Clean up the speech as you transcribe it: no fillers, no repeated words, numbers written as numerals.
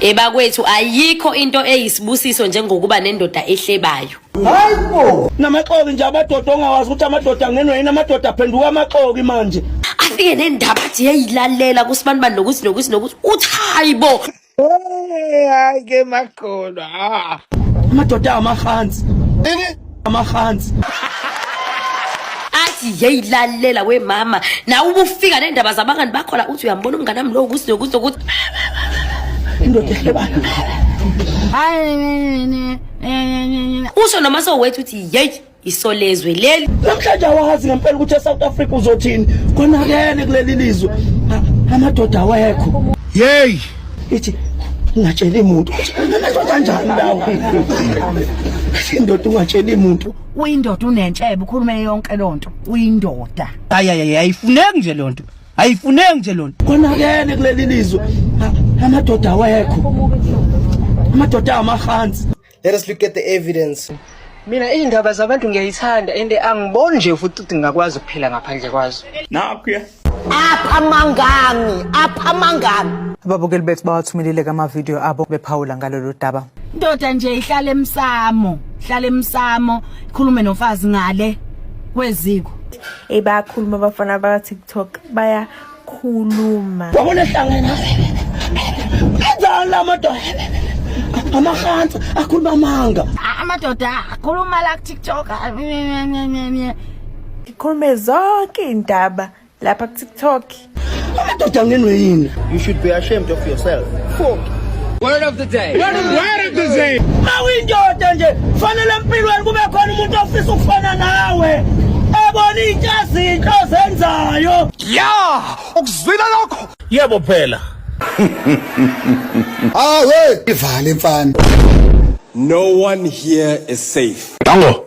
Ebakwethu ayikho into eyisibusiso njengokuba nendoda ehlebayo. Hayibo, namaxoki nje amadoda ongawazi ukuthi amadoda angenwe yini, amadoda aphenduka amaxoki manje. Afike nendaba athi yayilalela kusibanibani nokuthi uthi hayibo. Hayi ke makholwa. Amadoda amahansi. Amahansi. Athi yayilalela wemama na ubufika nendaba zabangani bakhona uthi uyambona umngane wami lo ukuthi indoda ehlebayo. Usho noma sowethu uthi hey isolezwe leli. Namhlanje awazi ngempela ukuthi eSouth Africa uzothini. Konakene kuleli lizwe. Amadoda awekho. Hey. Ithi ungatsheli umuntu. Amadoda kanjani lawo? Indoda ungatsheli umuntu. Uyindoda unentshebe ukhulume yonke lonto. Uyindoda. Ayifuneki nje lonto. Ayifuneki nje lonto. Konakene kuleli lizwe. Amadoda awekho. Amadoda amahansi. Let us look at the evidence. Mina indaba zabantu ngiyayithanda ende angiboni nje futhi ukuthi ngakwazi ukuphila ngaphandle kwazo. Nakho Apha mangami. Ababukeli bethu bawathumelile kama-video abo bephawula ngalolu daba. Indoda nje ihlala emsamo, ikhulume nomfazi ngale kweziko. Bayakhuluma abafana baka-TikTok, bayakhuluma. Wabona ehlangene. Enzani la madoda? Amahansi akhuluma amanga. Amadoda akhuluma la ku-TikTok. Ikhulume zonke indaba lapha ku-TikTok. Amadoda angenwe yini? You should be ashamed of yourself. Word of the day. Mawindoda nje fanele empilweni kube khona umuntu ofisa ukufana nawe. Ebona izinto zenzayo. Ya, ukuzwila lokho. Yebo phela. Ah we, ivale mfana. No one here is safe. Dango.